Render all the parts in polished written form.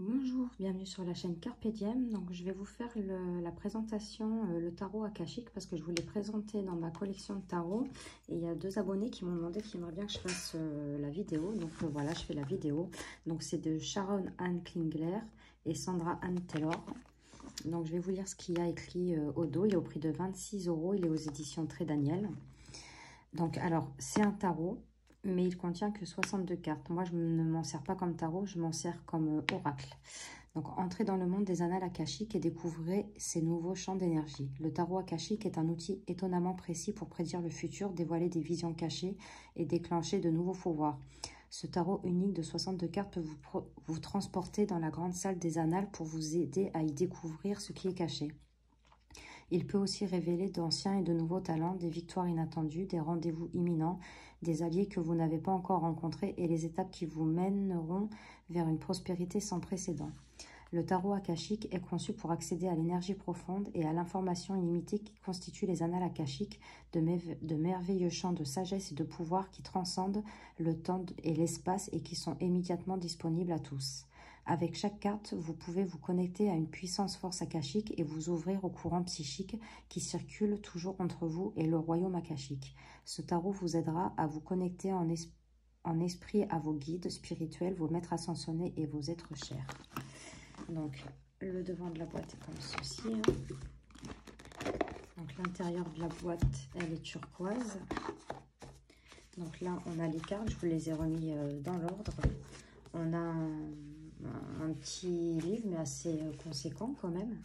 Bonjour, bienvenue sur la chaîne Carpe Diem. Donc, je vais vous faire la présentation, le tarot akashique, parce que je vous l'ai présenté dans ma collection de tarot. Et il y a deux abonnés qui m'ont demandé qu'ils aimeraient bien que je fasse la vidéo. Donc voilà, je fais la vidéo. Donc c'est de Sharon Anne Klingler et Sandra Anne Taylor. Donc je vais vous lire ce qu'il y a écrit au dos. Il est au prix de 26 €. Il est aux éditions Très Daniel. Donc alors, c'est un tarot, mais il contient que 62 cartes. Moi, je ne m'en sers pas comme tarot, je m'en sers comme oracle. Donc, entrez dans le monde des annales akashiques et découvrez ces nouveaux champs d'énergie. Le tarot akashique est un outil étonnamment précis pour prédire le futur, dévoiler des visions cachées et déclencher de nouveaux pouvoirs. Ce tarot unique de 62 cartes peut vous transporter dans la grande salle des annales pour vous aider à y découvrir ce qui est caché. Il peut aussi révéler d'anciens et de nouveaux talents, des victoires inattendues, des rendez-vous imminents, des alliés que vous n'avez pas encore rencontrés et les étapes qui vous mèneront vers une prospérité sans précédent. Le tarot akashique est conçu pour accéder à l'énergie profonde et à l'information illimitée qui constitue les annales akashiques, de merveilleux champs de sagesse et de pouvoir qui transcendent le temps et l'espace et qui sont immédiatement disponibles à tous. Avec chaque carte, vous pouvez vous connecter à une puissante force akashique et vous ouvrir au courant psychique qui circule toujours entre vous et le royaume akashique. Ce tarot vous aidera à vous connecter en esprit à vos guides spirituels, vos maîtres ascensionnés et vos êtres chers. Donc, le devant de la boîte est comme ceci. Donc, l'intérieur de la boîte, elle est turquoise. Donc là, on a les cartes, je vous les ai remis dans l'ordre. On a un petit livre, mais assez conséquent quand même.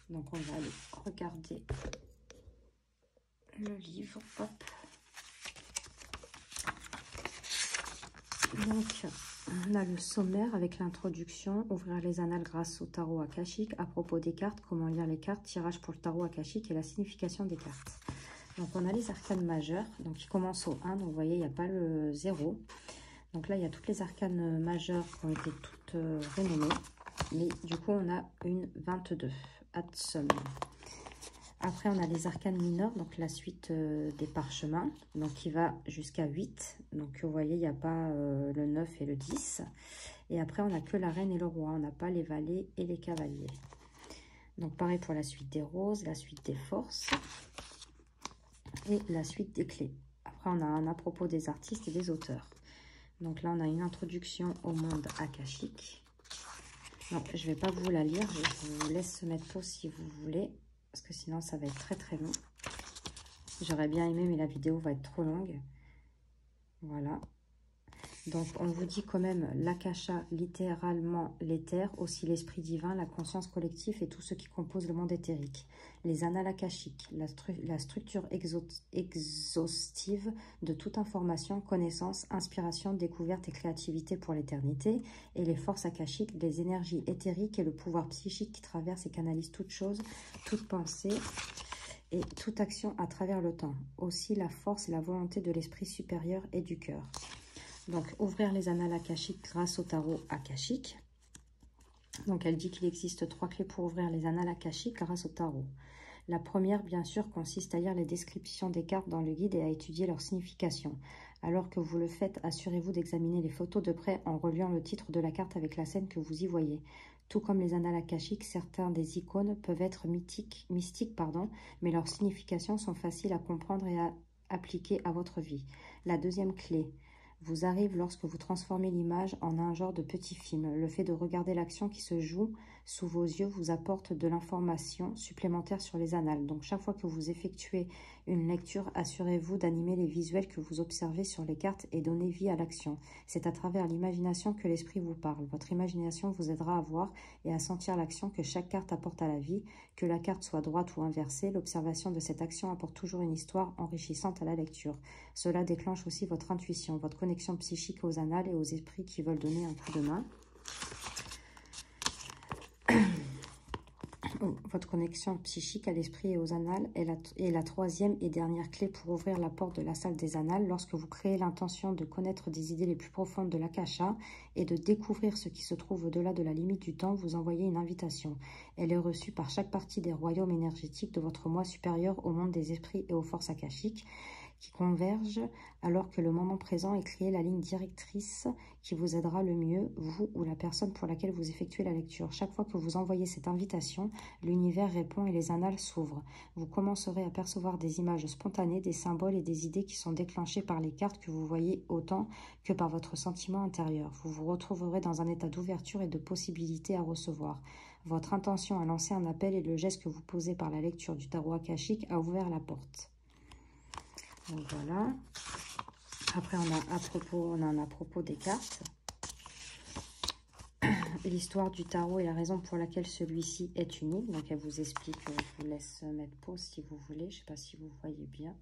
Donc, on va aller regarder le livre. Hop. Donc, on a le sommaire avec l'introduction, ouvrir les annales grâce au tarot akashique, à propos des cartes, comment lire les cartes, tirage pour le tarot akashique et la signification des cartes. Donc, on a les arcanes majeures, donc qui commencent au 1, donc vous voyez, il n'y a pas le 0. Donc là, il y a toutes les arcanes majeures qui ont été toutes renommées. Mais du coup, on a une 22, ad somme. Après, on a les arcanes mineures, donc la suite des parchemins, donc qui va jusqu'à 8. Donc vous voyez, il n'y a pas le 9 et le 10. Et après, on n'a que la reine et le roi. On n'a pas les valets et les cavaliers. Donc pareil pour la suite des roses, la suite des forces et la suite des clés. Après, on a un à propos des artistes et des auteurs. Donc là, on a une introduction au monde akashique. Donc, je ne vais pas vous la lire, je vous laisse mettre pause si vous voulez, parce que sinon, ça va être très très long. J'aurais bien aimé, mais la vidéo va être trop longue. Voilà. Donc, on vous dit quand même l'akasha, littéralement l'éther, aussi l'esprit divin, la conscience collective et tout ce qui compose le monde éthérique. Les annales akashiques, la structure exhaustive de toute information, connaissance, inspiration, découverte et créativité pour l'éternité. Et les forces akashiques, les énergies éthériques et le pouvoir psychique qui traverse et canalise toute chose, toute pensée et toute action à travers le temps. Aussi la force et la volonté de l'esprit supérieur et du cœur. Donc, ouvrir les annales akashiques grâce au tarot akashique. Donc, elle dit qu'il existe 3 clés pour ouvrir les annales akashiques grâce au tarot. La première, bien sûr, consiste à lire les descriptions des cartes dans le guide et à étudier leur signification. Alors que vous le faites, assurez-vous d'examiner les photos de près en reliant le titre de la carte avec la scène que vous y voyez. Tout comme les annales akashiques, certains des icônes peuvent être mystiques, mais leurs significations sont faciles à comprendre et à appliquer à votre vie. La deuxième clé vous arrive lorsque vous transformez l'image en un genre de petit film. Le fait de regarder l'action qui se joue sous vos yeux vous apporte de l'information supplémentaire sur les annales. Donc chaque fois que vous effectuez une lecture, assurez-vous d'animer les visuels que vous observez sur les cartes et donner vie à l'action. C'est à travers l'imagination que l'esprit vous parle. Votre imagination vous aidera à voir et à sentir l'action que chaque carte apporte à la vie. Que la carte soit droite ou inversée, l'observation de cette action apporte toujours une histoire enrichissante à la lecture. Cela déclenche aussi votre intuition, votre connexion psychique aux annales et aux esprits qui veulent donner un coup de main. Votre connexion psychique à l'esprit et aux annales est la troisième et dernière clé pour ouvrir la porte de la salle des annales. Lorsque vous créez l'intention de connaître des idées les plus profondes de l'akasha et de découvrir ce qui se trouve au-delà de la limite du temps, vous envoyez une invitation. Elle est reçue par chaque partie des royaumes énergétiques de votre moi supérieur au monde des esprits et aux forces akashiques qui convergent alors que le moment présent est créé la ligne directrice qui vous aidera le mieux, vous ou la personne pour laquelle vous effectuez la lecture. Chaque fois que vous envoyez cette invitation, l'univers répond et les annales s'ouvrent. Vous commencerez à percevoir des images spontanées, des symboles et des idées qui sont déclenchées par les cartes que vous voyez autant que par votre sentiment intérieur. Vous vous retrouverez dans un état d'ouverture et de possibilité à recevoir. Votre intention à lancer un appel et le geste que vous posez par la lecture du tarot akashique a ouvert la porte. Donc voilà. Après, on a à propos des cartes. L'histoire du tarot et la raison pour laquelle celui-ci est unique. Donc elle vous explique, je vous laisse mettre pause si vous voulez. Je ne sais pas si vous voyez bien.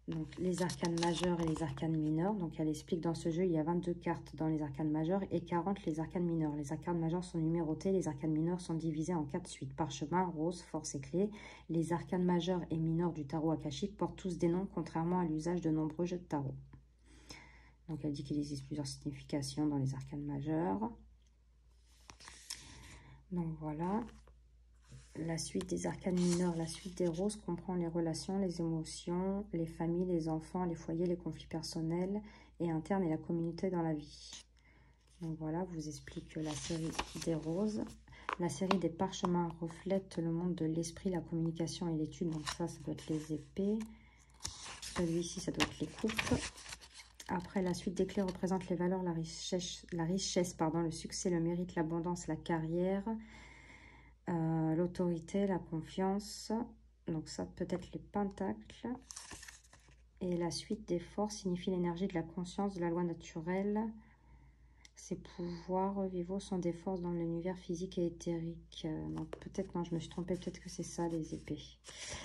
Donc les arcanes majeurs et les arcanes mineurs. Donc elle explique dans ce jeu, il y a 22 cartes dans les arcanes majeurs et 40 les arcanes mineurs. Les arcanes majeurs sont numérotées, les arcanes mineurs sont divisés en 4 suites. Parchemin, rose, force et clé. Les arcanes majeurs et mineurs du tarot akashique portent tous des noms, contrairement à l'usage de nombreux jeux de tarot. Donc elle dit qu'il existe plusieurs significations dans les arcanes majeurs. Donc voilà. La suite des arcanes mineurs, la suite des roses comprend les relations, les émotions, les familles, les enfants, les foyers, les conflits personnels et internes et la communauté dans la vie. Donc voilà, vous explique la série des roses. La série des parchemins reflète le monde de l'esprit, la communication et l'étude. Donc ça doit être les épées. Celui-ci, ça doit être les coupes. Après, la suite des clés représente les valeurs, la richesse, le succès, le mérite, l'abondance, la carrière. L'autorité, la confiance, donc ça peut être les pentacles. Et la suite des forces signifie l'énergie de la conscience, de la loi naturelle. Ces pouvoirs vivants sont des forces dans l'univers physique et éthérique. Donc peut-être, non, je me suis trompée, peut-être que c'est ça les épées.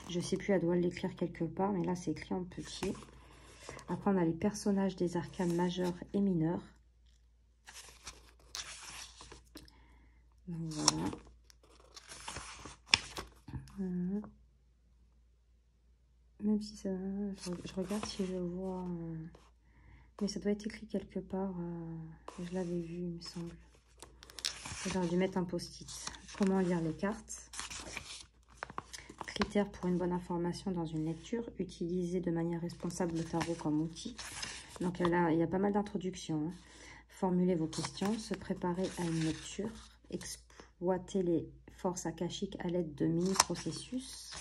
Je sais plus, elle doit l'écrire quelque part, mais là c'est écrit en petit. Après on a les personnages des arcanes majeurs et mineurs. Donc voilà. Même si ça... Je regarde si je vois... mais ça doit être écrit quelque part. Je l'avais vu, il me semble. J'aurais dû mettre un post-it. Comment lire les cartes? Critères pour une bonne information dans une lecture. Utiliser de manière responsable le tarot comme outil. Donc il y a pas mal d'introductions. Hein. Formuler vos questions. Se préparer à une lecture. Exploiter les forces akashiques à l'aide de mini-processus.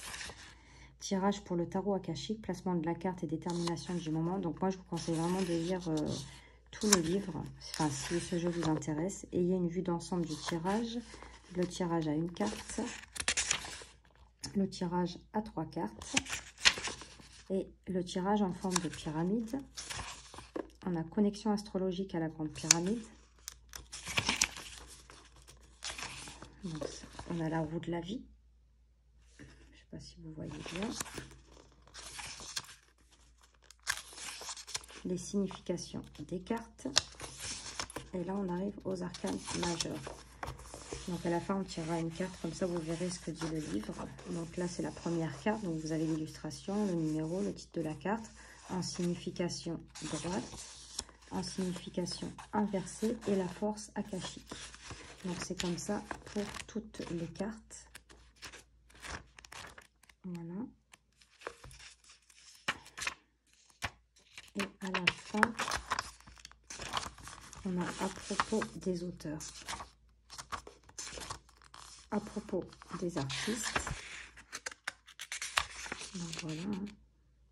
Tirage pour le tarot akashique, placement de la carte et détermination du moment. Donc moi, je vous conseille vraiment de lire tout le livre. Enfin, si ce jeu vous intéresse. Ayez une vue d'ensemble du tirage. Le tirage à une carte. Le tirage à 3 cartes. Et le tirage en forme de pyramide. On a connexion astrologique à la grande pyramide. Donc, on a la roue de la vie. Je ne sais pas si vous voyez bien. Les significations des cartes. Et là, on arrive aux arcanes majeurs. Donc, à la fin, on tirera une carte. Comme ça, vous verrez ce que dit le livre. Donc là, c'est la première carte. Donc, vous avez l'illustration, le numéro, le titre de la carte. En signification droite. En signification inversée. Et la force akashique. Donc, c'est comme ça pour toutes les cartes. Voilà. Et à la fin, on a à propos des auteurs, à propos des artistes. Donc voilà.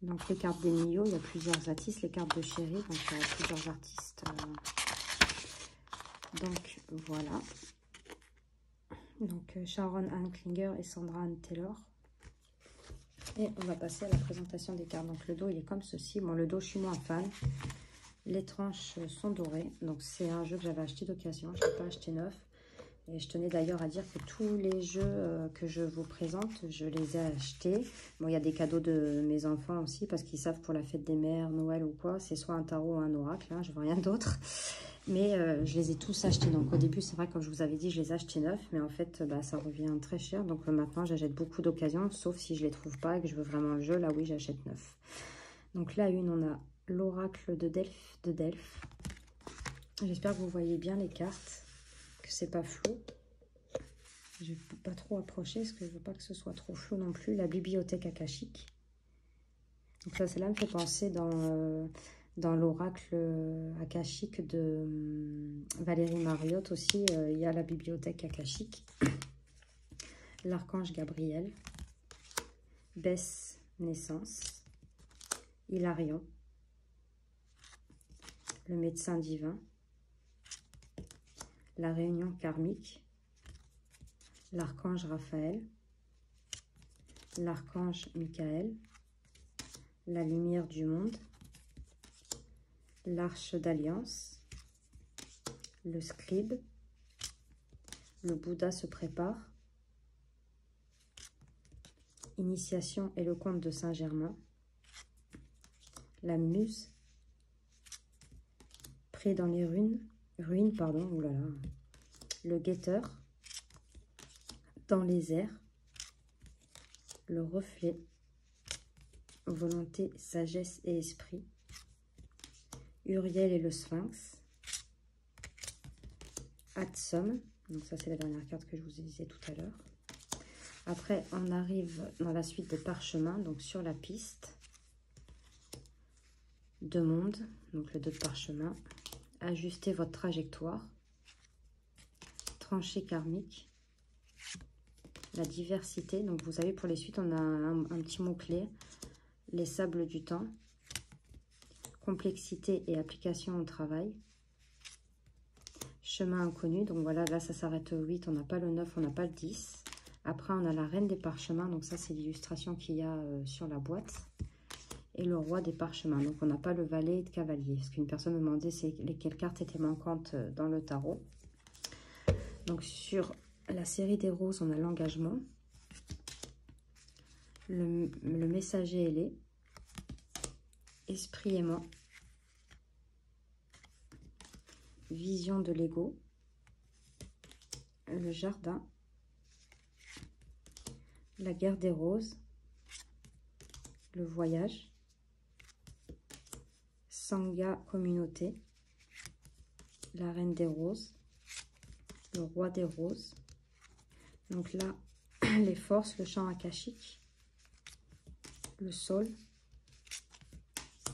Donc les cartes des Mio, il y a plusieurs artistes. Les cartes de Chéri, donc il y a plusieurs artistes. Donc voilà. Donc Sharon Ann Klinger et Sandra Ann Taylor. Et on va passer à la présentation des cartes. Donc le dos, il est comme ceci. Bon, le dos, je suis moins fan. Les tranches sont dorées. Donc c'est un jeu que j'avais acheté d'occasion. Je n'ai pas acheté neuf. Et je tenais d'ailleurs à dire que tous les jeux que je vous présente, je les ai achetés. Bon, il y a des cadeaux de mes enfants aussi, parce qu'ils savent pour la fête des mères, Noël ou quoi, c'est soit un tarot ou un oracle, hein, je veux rien d'autre. Mais je les ai tous achetés. Donc au début, c'est vrai, comme je vous avais dit, je les ai achetés neufs. Mais en fait, ça revient très cher. Donc maintenant, j'achète beaucoup d'occasions, sauf si je ne les trouve pas et que je veux vraiment le jeu. Là, oui, j'achète neuf. Donc là, on a l'oracle de Delphes. J'espère que vous voyez bien les cartes, que c'est pas flou. Je ne peux pas trop approcher parce que je ne veux pas que ce soit trop flou non plus. La bibliothèque akashique. Donc ça, celle-là me fait penser dans l'oracle akashique de Valérie Mariotte aussi. Il y a la bibliothèque akashique. L'archange Gabriel. Bess naissance. Hilarion. Le médecin divin. La réunion karmique. L'archange Raphaël. L'archange Michael. La lumière du monde. L'arche d'alliance. Le scribe. Le Bouddha se prépare. Initiation et le conte de Saint-Germain. La muse. Pris dans les ruines, pardon, oulala. Le guetteur. Dans les airs. Le reflet. Volonté, sagesse et esprit. Uriel et le Sphinx. Atsum. Donc ça, c'est la dernière carte que je vous ai disais tout à l'heure. Après, on arrive dans la suite des parchemins, donc sur la piste. Deux mondes, donc le 2 de parchemin. Ajustez votre trajectoire. Tranchée karmique. La diversité. Donc vous savez, pour les suites, on a un petit mot-clé. Les sables du temps. Complexité et application au travail. Chemin inconnu. Donc voilà, là ça s'arrête au 8. On n'a pas le 9, on n'a pas le 10. Après, on a la reine des parchemins. Donc ça, c'est l'illustration qu'il y a sur la boîte. Et le roi des parchemins. Donc on n'a pas le valet de cavalier. Parce qu'une personne me demandait quelles cartes étaient manquantes dans le tarot. Donc sur la série des roses, on a l'engagement. Le messager ailé. Esprit aimant. Vision de l'ego. Le jardin. La guerre des roses. Le voyage. Sangha communauté. La reine des roses. Le roi des roses. Donc là, les forces, le chant akashique. Le sol.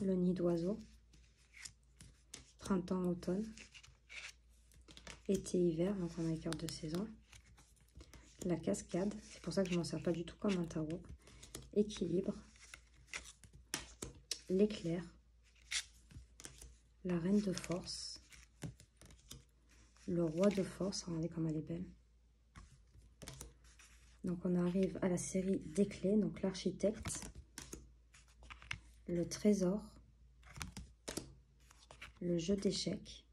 Le nid d'oiseau. Printemps, automne. Été, hiver. Donc on a les cartes de saison. La cascade. C'est pour ça que je ne m'en sers pas du tout comme un tarot. Équilibre. L'éclair. La reine de force. Le roi de force. Regardez comme elle est belle. Donc on arrive à la série des clés. Donc l'architecte. Le trésor. Le jeu d'échecs.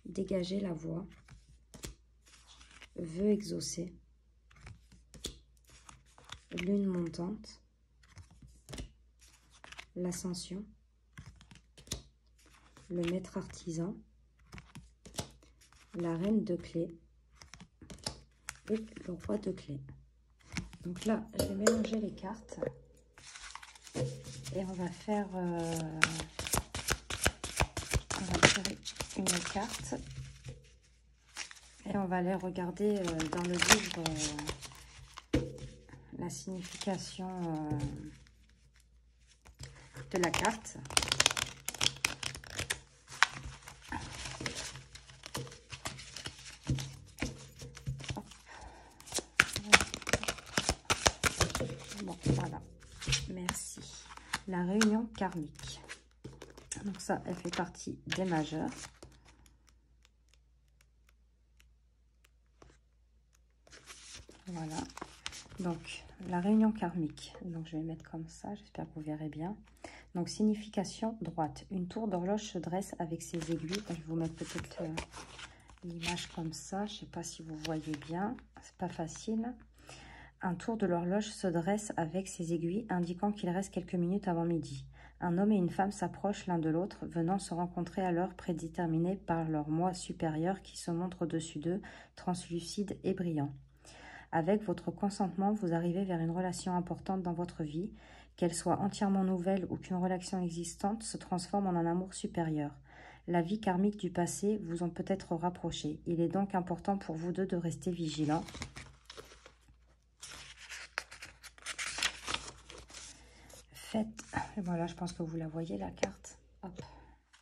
Dégager la voie. Vœu exaucé. Lune montante. L'ascension. Le maître artisan. La reine de clés. Et le roi de clés. Donc là, je vais mélanger les cartes. Et on va faire... on va tirer une carte. Et on va aller regarder dans le livre la signification de la carte. Bon, voilà. Merci. La réunion karmique. Donc ça, elle fait partie des majeurs. Voilà. Donc, la réunion karmique. Donc, je vais mettre comme ça. J'espère que vous verrez bien. Donc, signification droite. Une tour d'horloge se dresse avec ses aiguilles. Je vais vous mettre peut-être l'image comme ça. Je ne sais pas si vous voyez bien. C'est pas facile. Un tour de l'horloge se dresse avec ses aiguilles, indiquant qu'il reste quelques minutes avant midi. Un homme et une femme s'approchent l'un de l'autre, venant se rencontrer à l'heure prédéterminée par leur moi supérieur qui se montre au-dessus d'eux, translucide et brillant. Avec votre consentement, vous arrivez vers une relation importante dans votre vie, qu'elle soit entièrement nouvelle ou qu'une relation existante se transforme en un amour supérieur. La vie karmique du passé vous ont peut-être rapprochés. Il est donc important pour vous deux de rester vigilants. Faites, et voilà, je pense que vous la voyez la carte. Hop,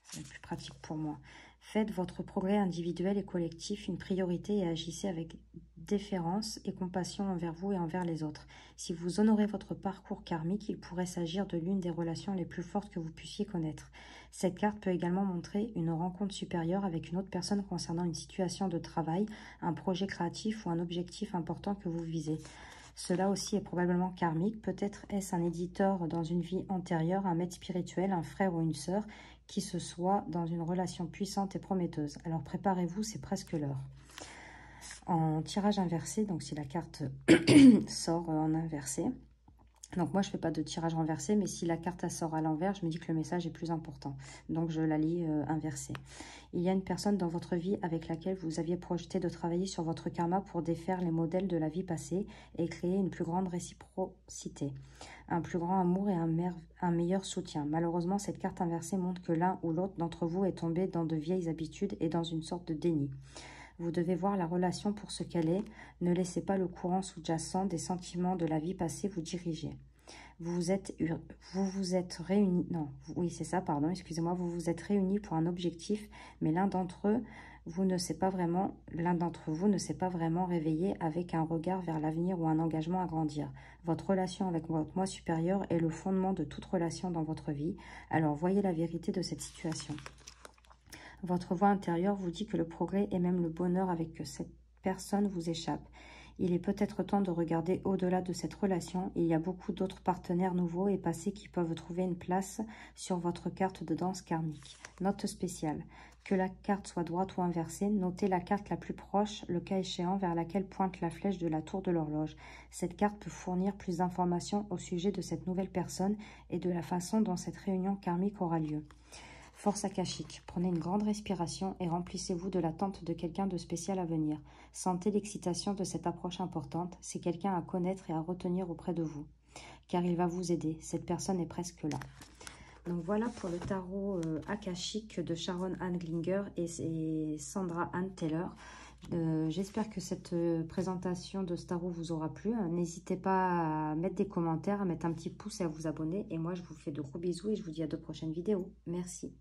c'est plus pratique pour moi. Faites votre progrès individuel et collectif une priorité et agissez avec déférence et compassion envers vous et envers les autres. Si vous honorez votre parcours karmique, il pourrait s'agir de l'une des relations les plus fortes que vous puissiez connaître. Cette carte peut également montrer une rencontre supérieure avec une autre personne concernant une situation de travail, un projet créatif ou un objectif important que vous visez. Cela aussi est probablement karmique. Peut-être est-ce un éditeur dans une vie antérieure, un maître spirituel, un frère ou une sœur qui se soit dans une relation puissante et prometteuse. Alors préparez-vous, c'est presque l'heure. En tirage inversé, donc si la carte sort en inversé, donc moi je ne fais pas de tirage renversé, mais si la carte sort à l'envers, je me dis que le message est plus important. Donc je la lis inversée. Il y a une personne dans votre vie avec laquelle vous aviez projeté de travailler sur votre karma pour défaire les modèles de la vie passée et créer une plus grande réciprocité, un plus grand amour et un meilleur soutien. Malheureusement, cette carte inversée montre que l'un ou l'autre d'entre vous est tombé dans de vieilles habitudes et dans une sorte de déni. Vous devez voir la relation pour ce qu'elle est. Ne laissez pas le courant sous-jacent des sentiments de la vie passée vous diriger. Vous vous êtes réunis, non, oui c'est ça, pardon, excusez-moi, vous vous êtes réunis pour un objectif, mais l'un d'entre vous ne s'est pas vraiment réveillé avec un regard vers l'avenir ou un engagement à grandir. Votre relation avec votre moi supérieur est le fondement de toute relation dans votre vie, alors voyez la vérité de cette situation. Votre voix intérieure vous dit que le progrès et même le bonheur avec cette personne vous échappe. Il est peut-être temps de regarder au-delà de cette relation. Il y a beaucoup d'autres partenaires nouveaux et passés qui peuvent trouver une place sur votre carte de danse karmique. Note spéciale. Que la carte soit droite ou inversée, notez la carte la plus proche, le cas échéant, vers laquelle pointe la flèche de la tour de l'horloge. Cette carte peut fournir plus d'informations au sujet de cette nouvelle personne et de la façon dont cette réunion karmique aura lieu. Force akashique. Prenez une grande respiration et remplissez-vous de l'attente de quelqu'un de spécial à venir. Sentez l'excitation de cette approche importante. C'est quelqu'un à connaître et à retenir auprès de vous, car il va vous aider. Cette personne est presque là. Donc voilà pour le tarot akashique de Sharon Anne Glinger et Sandra Anne Taylor. J'espère que cette présentation de ce tarot vous aura plu. N'hésitez pas à mettre des commentaires, à mettre un petit pouce et à vous abonner. Et moi, je vous fais de gros bisous et je vous dis à de prochaines vidéos. Merci.